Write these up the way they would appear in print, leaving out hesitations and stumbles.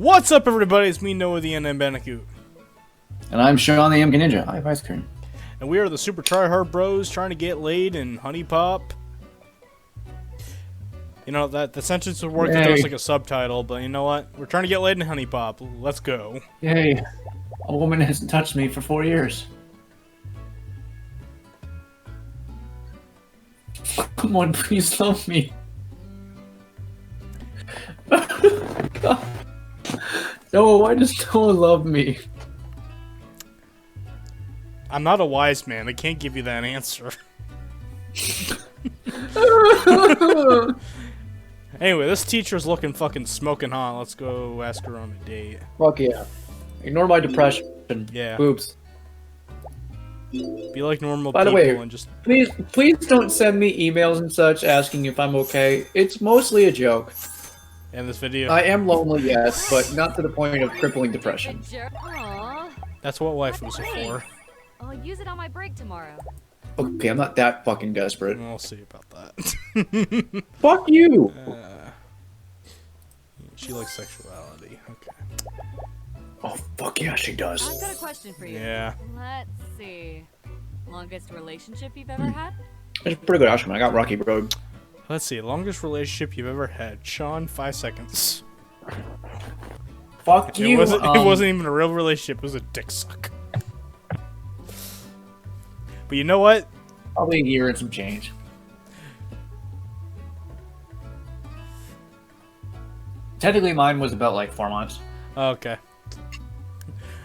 What's up, everybody? It's me, Noah, the NNBandicoot. And I'm Sean, the MK Ninja. I have ice cream. And we are the Super Tryhard Bros trying to get laid in Hunie Pop. You know, that the sentence would work if there was like a subtitle, but you know what? We're trying to get laid in Hunie Pop. Let's go. Yay. A woman hasn't touched me for 4 years. Come on, please love me. No, why does no one love me? I'm not a wise man. I can't give you that answer. Anyway, this teacher's looking fucking smoking hot. Let's go ask her on a date. Fuck yeah. Ignore my depression. Yeah. Boobs. Be like normal By the people way, and just... please don't send me emails and such asking if I'm okay. It's mostly a joke. end this video. I am lonely, yes, but not to the point of crippling depression. That's what waifus are for. I'll use it on my break tomorrow. Okay, I'm not that fucking desperate. We'll see about that. Fuck you! She likes sexuality. Okay. Oh, fuck yeah, she does. I've got a question for you. Yeah. Let's see. Longest relationship you've ever had? It's pretty good, Ashman. I got Rocky Road. Let's see. Longest relationship you've ever had. Sean, 5 seconds. Fuck you! It wasn't even a real relationship. It was a dick suck. But you know what? Probably a year and some change. Technically, mine was about like 4 months. Okay.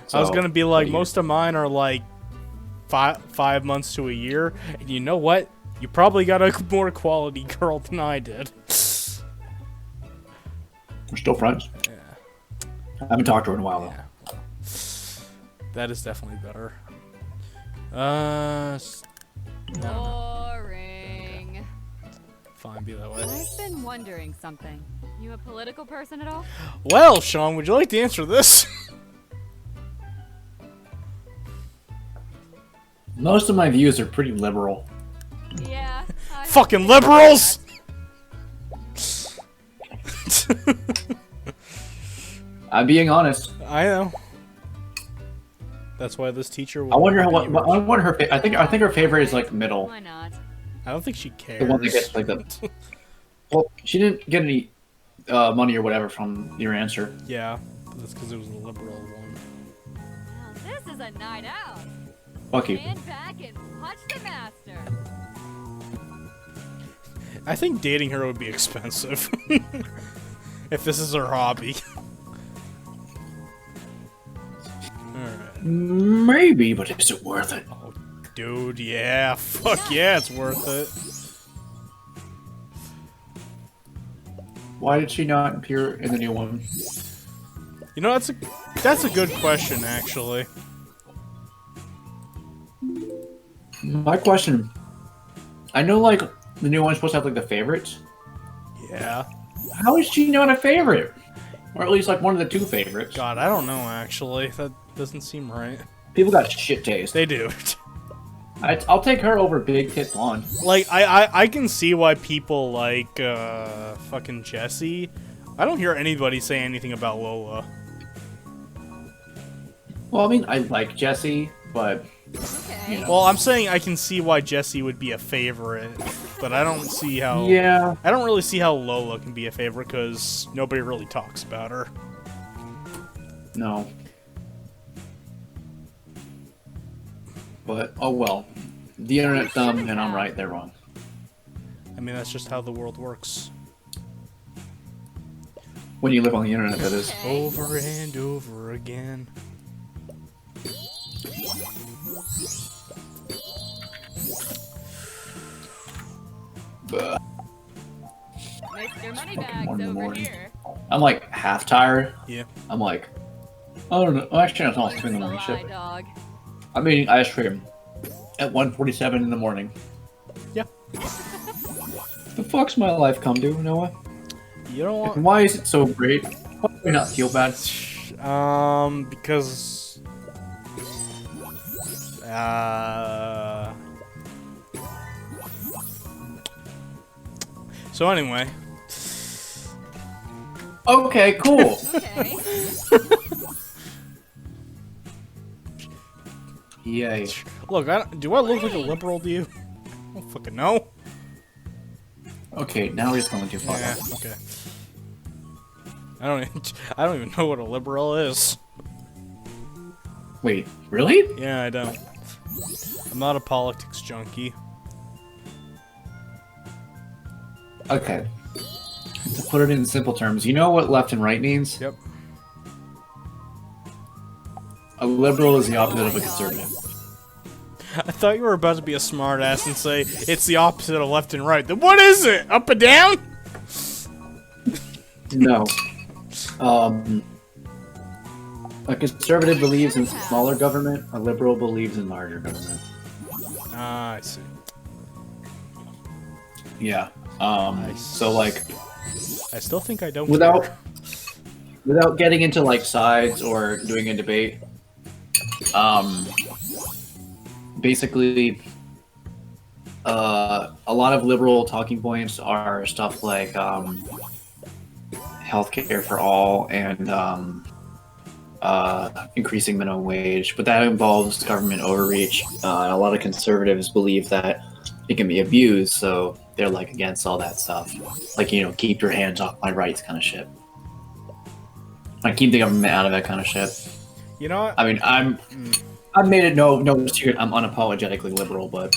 So, I was gonna be like, most of mine are like 5 months to a year, and you know what? You probably got a more quality girl than I did. We're still friends. Yeah. I haven't talked to her in a while though. Yeah. That is definitely better. Boring. Fine, be that way. I've been wondering something. You a political person at all? Well, Sean, would you like to answer this? Most of my views are pretty liberal. Yeah. Fucking liberals! I'm being honest. I know. That's why this teacher. I wonder I think her favorite is like middle. Why not? I don't think she cares. The one that gets like the. Well, she didn't get any money or whatever from your answer. Yeah, that's because it was the liberal one. Now this is a night out. Fuck you. Stand back and watch the master. I think dating her would be expensive. If this is her hobby. Alright. Maybe, but is it worth it? Oh, dude, yeah. Fuck yeah, it's worth it. Why did she not appear in the new one? You know, that's a good question, actually. My question. I know, like, the new one's supposed to have, like, the favorites. Yeah. How is she not a favorite? Or at least, like, one of the 2 favorites. God, I don't know, actually. That doesn't seem right. People got shit taste. They do. I'll take her over Big Tit Blonde. Like, I can see why people like, fucking Jessie. I don't hear anybody say anything about Lola. Well, I mean, I like Jessie, but... Okay. You know. Well, I'm saying I can see why Jessie would be a favorite, but I don't see how... Yeah. I don't really see how Lola can be a favorite, because nobody really talks about her. No. But, oh well. The internet's dumb, and I'm right, they're wrong. I mean, that's just how the world works. When you live on the internet, that is. Over and over again. Ugh. Mr. Fucking Moneybags one in the over morning. here. I'm like half tired. Yeah. I'm like, I don't know. Actually, it's almost 2 in the morning. Sly Shit. dog. I'm eating ice cream at 1:47 in the morning. Yeah. The fuck's my life come to, Noah? You don't want... And why is it so great? Why do I not feel bad? Because... So anyway... Okay, cool. Okay. Yay. Look, do I look like a liberal to you? I don't fucking know. Okay, now we're just going too far. Yeah, okay. I don't even know what a liberal is. Wait, really? Yeah, I don't. I'm not a politics junkie. Okay. To put it in simple terms, you know what left and right means? Yep. A liberal is the opposite of a conservative. I thought you were about to be a smartass and say it's the opposite of left and right. Then what is it? Up and down? No. A conservative believes in smaller government, a liberal believes in larger government. Ah, I see. Yeah. So like, I still think I don't without care. without getting into like sides or doing a debate, basically, a lot of liberal talking points are stuff like healthcare for all and increasing minimum wage, but that involves government overreach. And a lot of conservatives believe that it can be abused, so they're like against all that stuff. Like, you know, keep your hands off my rights kind of shit. Like, keep the government out of that kind of shit. You know what? I mean, I've made it no secret I'm unapologetically liberal, but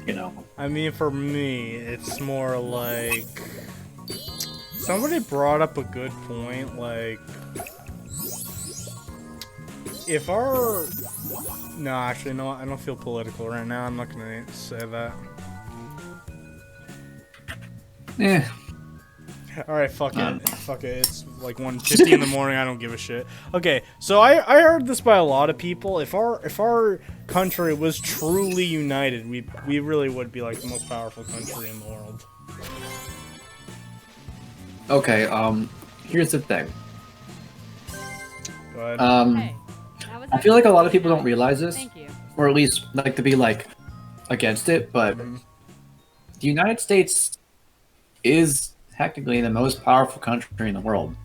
you know. I mean, for me, it's more like somebody brought up a good point. Like, if our no, actually, no, I don't feel political right now. I'm not gonna say that. Yeah. All right, fuck it. Fuck it. It's like 1:50 in the morning. I don't give a shit. Okay, so I heard this by a lot of people. If our country was truly united, we really would be like the most powerful country in the world. Okay. Here's the thing. Go ahead. Hey, that was I feel like a lot of people don't realize this, Thank you. or at least like to be like against it, but the United States is technically the most powerful country in the world.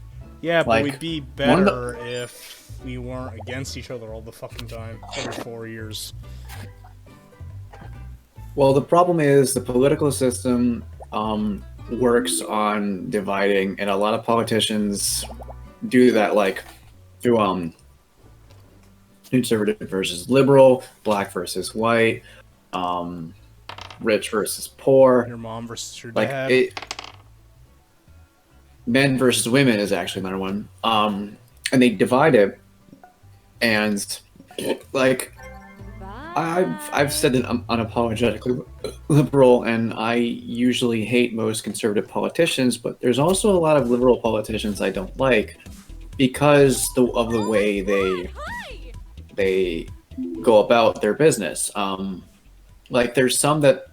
Yeah, but like, we'd be one of better if we weren't against each other all the fucking time every 4 years. Well, the problem is the political system works on dividing, and a lot of politicians do that, like through conservative versus liberal, black versus white, rich versus poor. Your mom versus your Like dad. Men versus women is actually another one. And they divide it, and like I've said that I'm unapologetically liberal, and I usually hate most conservative politicians, but there's also a lot of liberal politicians I don't like because of the way they go about their business. Like there's some that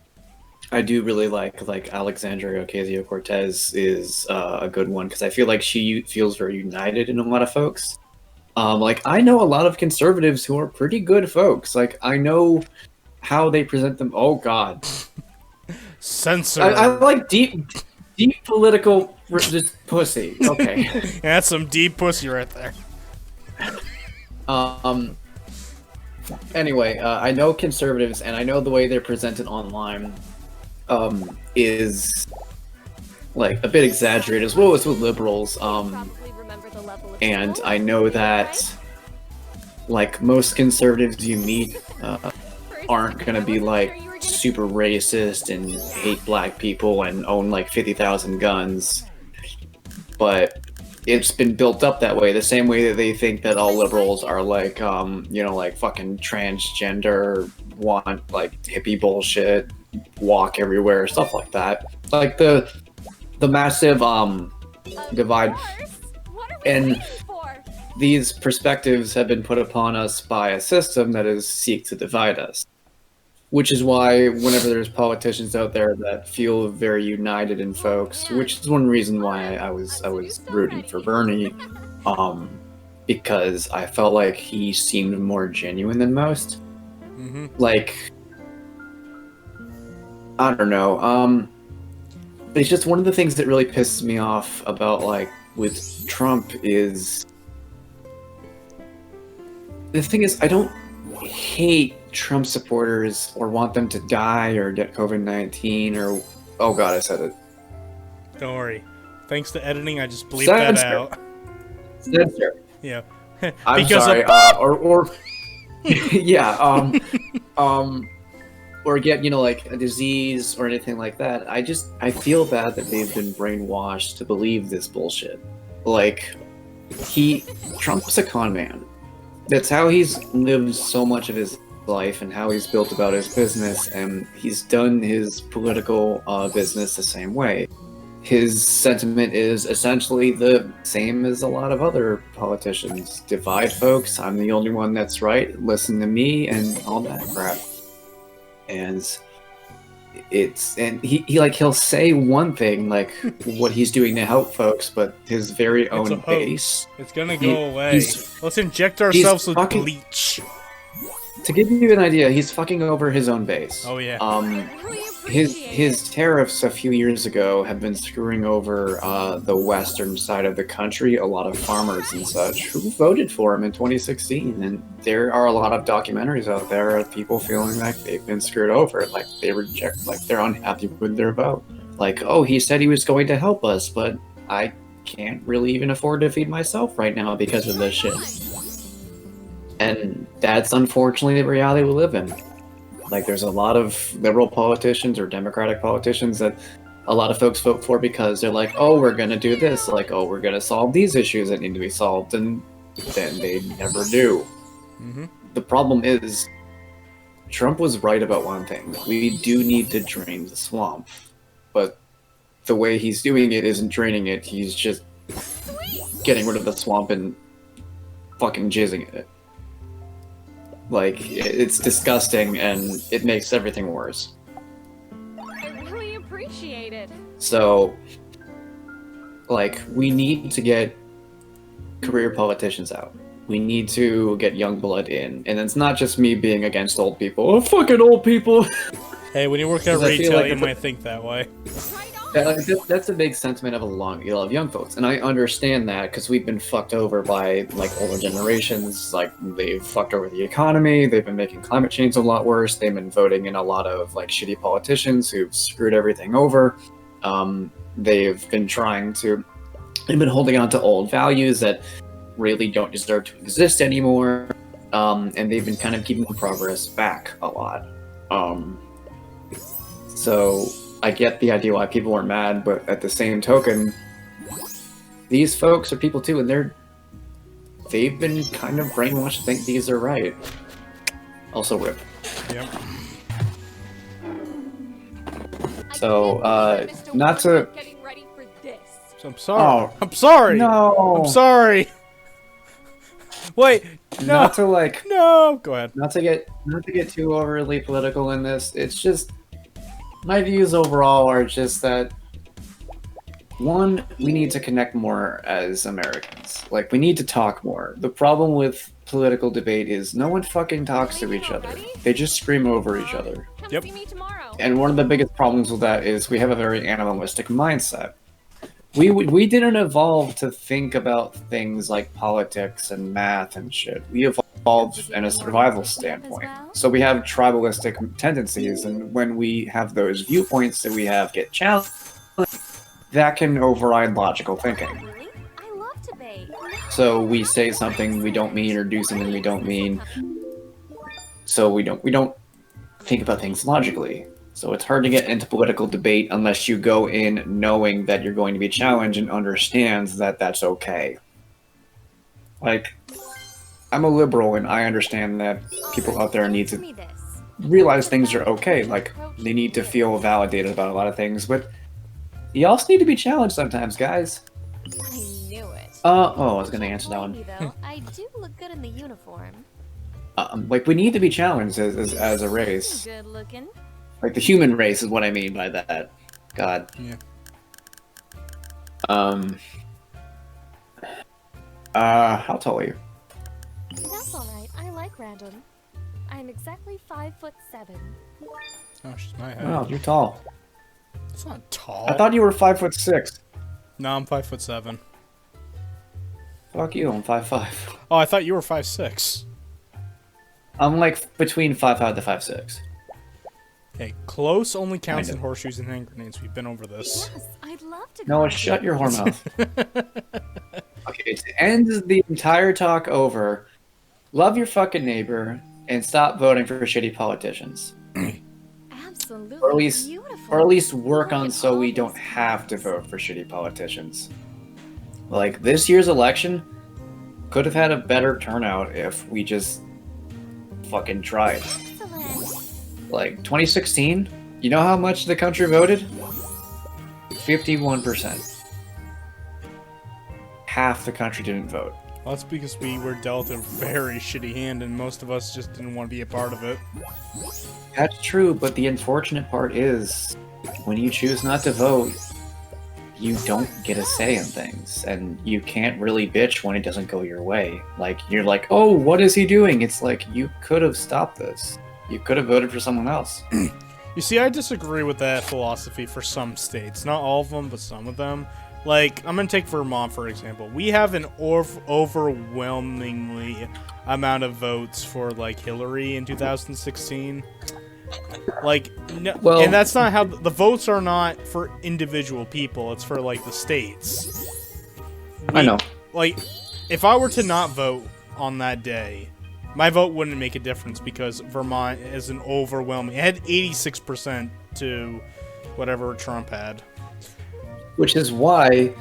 I do really like Alexandria Ocasio-Cortez is a good one because I feel like she feels very united in a lot of folks. Like I know a lot of conservatives who are pretty good folks. Like I know how they present them. Oh God, Censor. I like deep political just pussy. Okay. Yeah, that's some deep pussy right there. Anyway, I know conservatives, and I know the way they're presented online is like a bit exaggerated, as well as with liberals. And I know that like most conservatives you meet aren't gonna be like super racist and hate black people and own like 50,000 guns, but it's been built up that way, the same way that they think that all liberals are like you know, like fucking transgender, want like hippie bullshit, walk everywhere, stuff like that. Like the massive divide. And these perspectives have been put upon us by a system that is seek to divide us. Which is why whenever there's politicians out there that feel very united in folks, which is one reason why I was rooting for Bernie, because I felt like he seemed more genuine than most. Mm-hmm. Like, I don't know. It's just one of the things that really pisses me off about like with Trump is the thing is I don't hate Trump supporters or want them to die or get COVID-19 or oh god, I said it. Don't worry. Thanks to editing, I just bleeped that out. Censor. Yeah. I'm Because sorry. of- Or yeah. Or get like a disease or anything like that. I feel bad that they've been brainwashed to believe this bullshit. Like Trump's a con man. That's how he's lived so much of his life and how he's built about his business, and he's done his political business the same way. His sentiment is essentially the same as a lot of other politicians. Divide folks, I'm the only one that's right, listen to me, and all that crap. And he'll say one thing, like what he's doing to help folks, but his very own base. It's gonna go away. Let's inject ourselves with bleach. To give you an idea, he's fucking over his own base. Oh yeah. His tariffs a few years ago have been screwing over the western side of the country, a lot of farmers and such who voted for him in 2016, and there are a lot of documentaries out there of people feeling like they've been screwed over, like they're unhappy with their vote. Like, oh, he said he was going to help us, but I can't really even afford to feed myself right now because of this shit. And that's unfortunately the reality we live in. Like, there's a lot of liberal politicians or Democratic politicians that a lot of folks vote for because they're like, oh, we're going to do this. Like, oh, we're going to solve these issues that need to be solved. And then they never do. Mm-hmm. The problem is, Trump was right about one thing. We do need to drain the swamp. But the way he's doing it isn't draining it. He's just getting rid of the swamp and fucking jizzing in it. Like, it's disgusting, and it makes everything worse. I really appreciate it. So, like, we need to get career politicians out. We need to get young blood in. And it's not just me being against old people. Oh, fucking old people! Hey, when you work at retail, you might think that way. That's a big sentiment of a lot of young folks, and I understand that because we've been fucked over by like older generations. Like, they've fucked over the economy, they've been making climate change a lot worse, they've been voting in a lot of like shitty politicians who've screwed everything over. They've been holding on to old values that really don't deserve to exist anymore, and they've been kind of keeping progress back a lot. So I get the idea why people are mad, but at the same token, these folks are people too, and they've been kind of brainwashed to think these are right. Also RIP. Yep. So, not to... I'm sorry. Oh, I'm sorry! No! I'm sorry! Wait, no! Not to like... No! Go ahead. Not to get too overly political in this, it's just... My views overall are just that, one, we need to connect more as Americans. Like, we need to talk more. The problem with political debate is no one fucking talks to each other. They just scream over each other. Yep. And one of the biggest problems with that is we have a very animalistic mindset. We didn't evolve to think about things like politics and math and shit. We evolved in a survival standpoint. So we have tribalistic tendencies, and when we have those viewpoints that we have get challenged, that can override logical thinking. So we say something we don't mean or do something we don't mean. So we don't think about things logically. So it's hard to get into political debate unless you go in knowing that you're going to be challenged and understands that that's okay. Like, I'm a liberal and I understand that people out there need to realize things are okay. Like, they need to feel validated about a lot of things, but you also need to be challenged sometimes, guys. I knew it. I was gonna answer that one. I do look good in the uniform. Like, we need to be challenged as a race. Good looking. Like, the human race is what I mean by that. God. Yeah. How tall are you? That's alright. I like random. I'm exactly 5'7". Oh, she's my height. Wow, you're tall. It's not tall. I thought you were 5'6". No, I'm 5'7". Fuck you, I'm 5'5". Oh, I thought you were 5'6". I'm like between 5'5" to 5'6". Hey, close only counts Kinda. in horseshoes and hand grenades. We've been over this. Yes, I'd love to go. Noah, with shut you. your whore mouth. Okay, to end the entire talk over, love your fucking neighbor and stop voting for shitty politicians. Absolutely Or beautiful. at least work Look on at so all we don't those have to flowers. vote for shitty politicians. Like, this year's election could have had a better turnout if we just fucking tried. Excellent. Like, 2016, you know how much the country voted? 51%. Half the country didn't vote. Well, that's because we were dealt a very shitty hand, and most of us just didn't want to be a part of it. That's true, but the unfortunate part is, when you choose not to vote, you don't get a say in things, and you can't really bitch when it doesn't go your way. Like, you're like, oh, what is he doing? It's like, you could have stopped this. You could have voted for someone else. You see, I disagree with that philosophy for some states. Not all of them, but some of them. Like, I'm gonna take Vermont, for example. We have an overwhelmingly amount of votes for, like, Hillary in 2016. Like, no, Well- and that's not how... The votes are not for individual people. It's for, like, the states. I know. Like, if I were to not vote on that day, my vote wouldn't make a difference because Vermont is an overwhelming... It had 86% to whatever Trump had. Which is why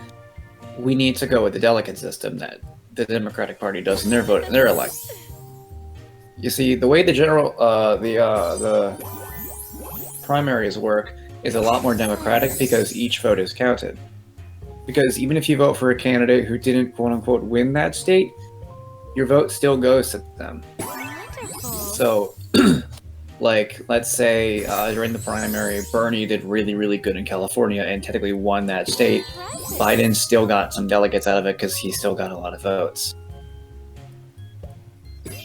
we need to go with the delegate system that the Democratic Party does in their vote, in their election. You see, the way the the primaries work is a lot more democratic because each vote is counted. Because even if you vote for a candidate who didn't quote-unquote win that state, your vote still goes to them. Wonderful. So, like, let's say during the primary, Bernie did really, really good in California and technically won that state. Impressive. Biden still got some delegates out of it because he still got a lot of votes.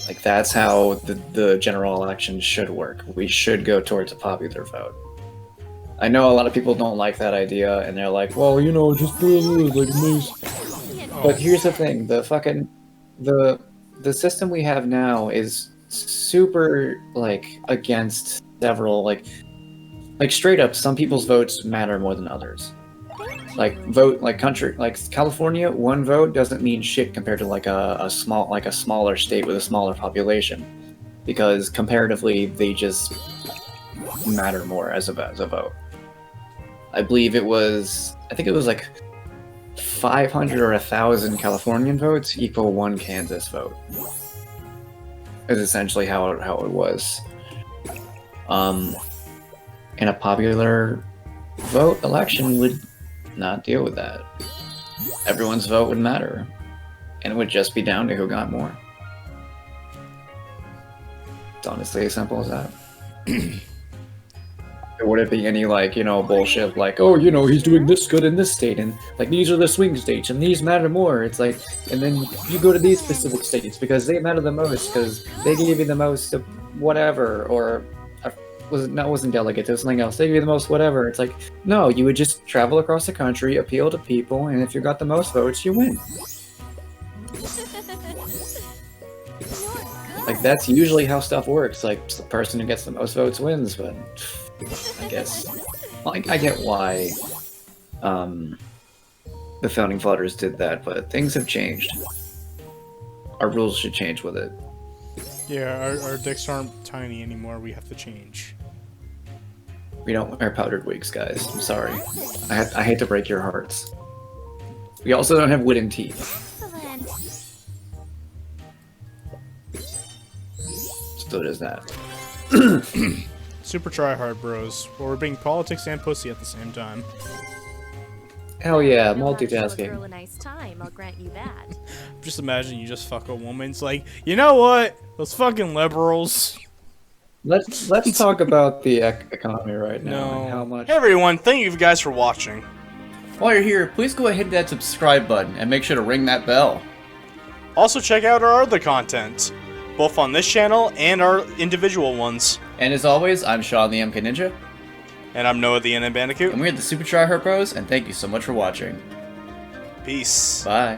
Like, that's how the general election should work. We should go towards a popular vote. I know a lot of people don't like that idea, and they're like, well, you know, just do it like this. But here's the thing, the system we have now is super, like, against several, like straight up, some people's votes matter more than others. Like, California, one vote doesn't mean shit compared to like a smaller state with a smaller population, because comparatively they just matter more as a vote. I think it was like 500 or 1,000 Californian votes equal one Kansas vote. Is essentially how it was. And a popular vote election would not deal with that. Everyone's vote would matter, and it would just be down to who got more. It's honestly as simple as that. There wouldn't be any, like, you know, bullshit like, oh, you know, he's doing this good in this state, and like these are the swing states and these matter more. It's like, and then you go to these specific states because they matter the most because they gave you the most of whatever, or wasn't delegate, it was something else. They gave you the most whatever. It's like, no, you would just travel across the country, appeal to people, and if you got the most votes, you win. Like, that's usually how stuff works. Like, the person who gets the most votes wins, but I guess, like, I get why the founding fathers did that, but things have changed. Our rules should change with it. Yeah, our dicks aren't tiny anymore. We have to change. We don't wear powdered wigs, guys. I'm sorry. I hate to break your hearts. We also don't have wooden teeth. Excellent. So there's that. Super tryhard bros. But we're being politics and pussy at the same time. Hell yeah, I know how to show a girl multitasking. a nice time, I'll grant you that. Just imagine you just fuck a woman. It's like, you know what? Those fucking liberals. Let's talk about the economy right now No. and how much. Hey everyone, thank you guys for watching. While you're here, please go ahead and hit that subscribe button and make sure to ring that bell. Also check out our other content, both on this channel and our individual ones. And as always, I'm Sean the MK Ninja, And I'm Noah the NNBandicoot. and we're the Super Tryhard Bros, and thank you so much for watching. Peace. Bye.